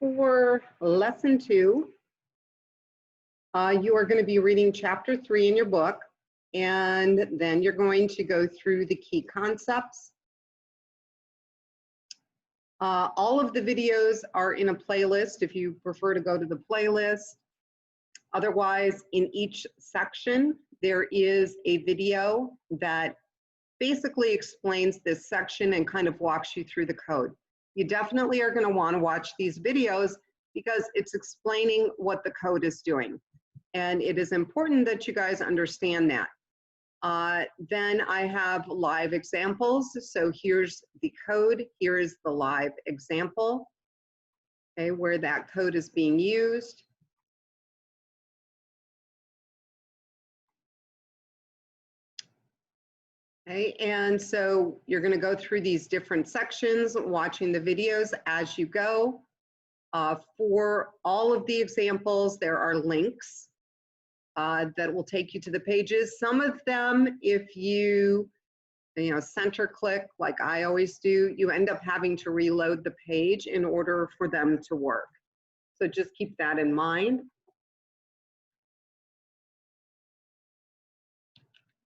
For lesson 2, you are going to be reading chapter 3 in your book, and then you're going to go through the key concepts. All of the videos are in a playlist if you prefer to go to the playlist. Otherwise, in each section, there is a video that basically explains this section and kind of walks you through the code. You definitely are going to want to watch these videos because it's explaining what the code is doing. And it is important that you guys understand that. Then I have live examples. So here's the code. Here is the live example, okay, where that code is being used. Okay, and so you're going to go through these different sections, watching the videos as you go. For all of the examples, there are links that will take you to the pages. Some of them, if you center click like I always do, you end up having to reload the page in order for them to work. So just keep that in mind.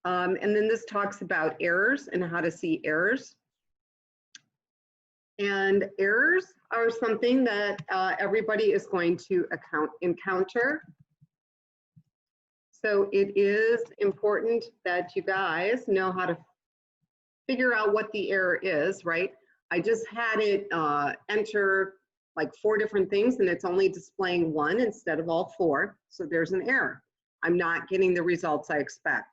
And then this talks about errors and how to see errors. And errors are something that everybody is going to encounter. So it is important that you guys know how to figure out what the error is, right? I just had it enter like 4 different things and it's only displaying 1 instead of all 4. So there's an error. I'm not getting the results I expect.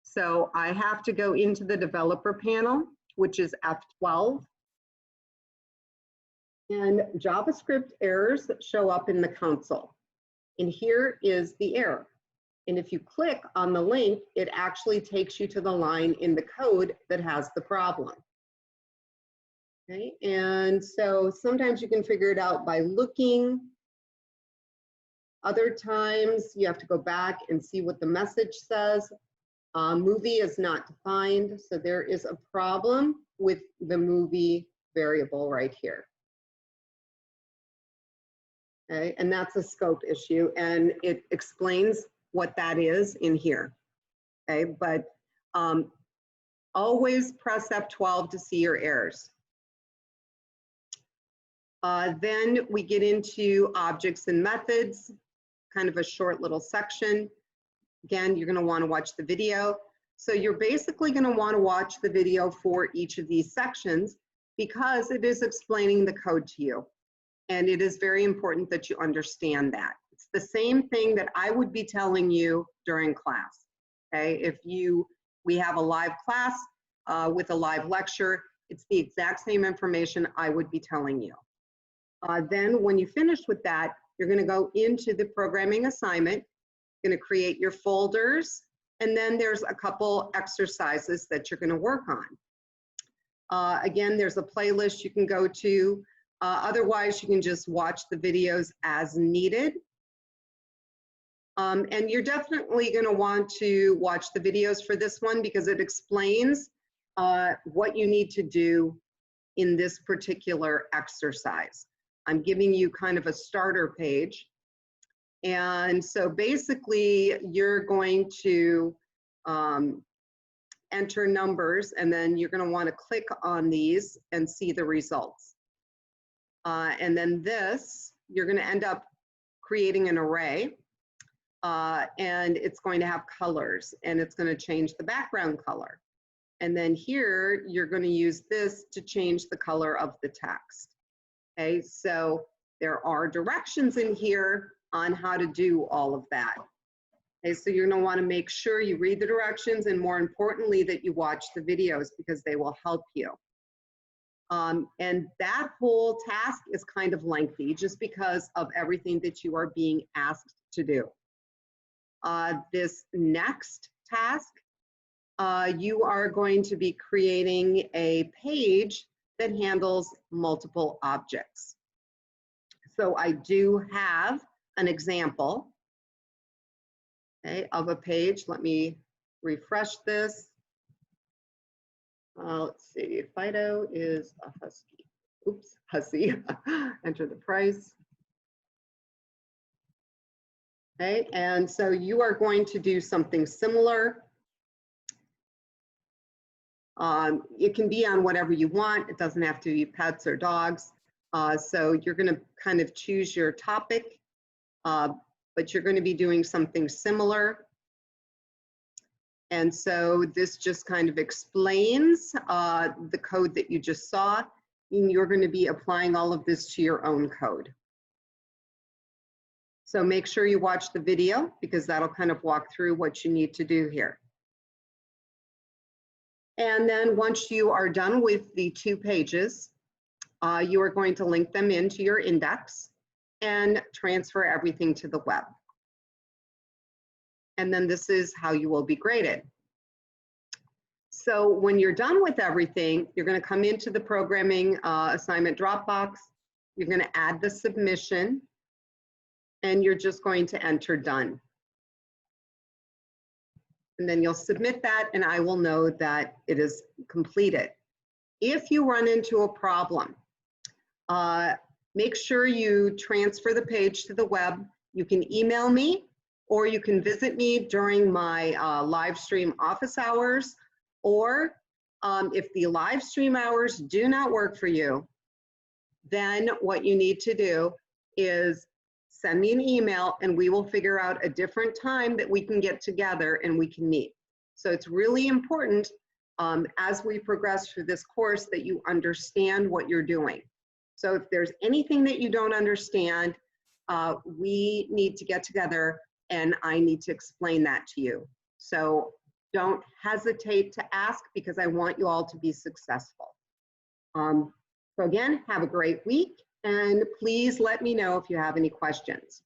So I have to go into the developer panel, which is F12. And JavaScript errors show up in the console. And here is the error. And if you click on the link, it actually takes you to the line in the code that has the problem. Okay, and so sometimes you can figure it out by looking. Other times you have to go back and see what the message says. Movie is not defined, so there is a problem with the movie variable right here. Okay, and that's a scope issue, and it explains what that is in here. Okay, but always press F12 to see your errors. Then we get into objects and methods, kind of a short little section. Again, you're going to want to watch the video. So you're basically going to want to watch the video for each of these sections because it is explaining the code to you. And it is very important that you understand that. It's the same thing that I would be telling you during class. Okay, if we have a live class with a live lecture, it's the exact same information I would be telling you. Then when you finish with that, you're going to go into the programming assignment, going to create your folders, and then there's a couple exercises that you're going to work on. Again, there's a playlist you can go to. Otherwise, you can just watch the videos as needed. And you're definitely going to want to watch the videos for this one because it explains what you need to do in this particular exercise. I'm giving you kind of a starter page. And so basically, you're going to enter numbers, and then you're going to want to click on these and see the results. And then this, you're going to end up creating an array, and it's going to have colors, and it's going to change the background color. And then here, you're going to use this to change the color of the text. Okay, so there are directions in here on how to do all of that. Okay, so you're going to want to make sure you read the directions and more importantly that you watch the videos because they will help you. And that whole task is kind of lengthy just because of everything that you are being asked to do. This next task, you are going to be creating a page that handles multiple objects. So I do have an example, okay, of a page. Let me refresh this. Let's see, Fido is a husky. Oops, hussy. Enter the price. Okay, and so you are going to do something similar. It can be on whatever you want. It doesn't have to be pets or dogs. So you're going to kind of choose your topic, but you're going to be doing something similar. And so this just kind of explains the code that you just saw, and you're going to be applying all of this to your own code. So make sure you watch the video because that'll kind of walk through what you need to do here. And then once you are done with the 2 pages, you are going to link them into your index and transfer everything to the web. And then this is how you will be graded. So when you're done with everything, you're going to come into the programming assignment Dropbox. You're going to add the submission, and you're just going to enter done. And then you'll submit that, and I will know that it is completed. If you run into a problem, make sure you transfer the page to the web. You can email me, or you can visit me during my live stream office hours, or if the live stream hours do not work for you, then what you need to do is send me an email and we will figure out a different time that we can get together and we can meet. So it's really important as we progress through this course that you understand what you're doing. So if there's anything that you don't understand, we need to get together and I need to explain that to you. So don't hesitate to ask because I want you all to be successful. So again, have a great week and please let me know if you have any questions.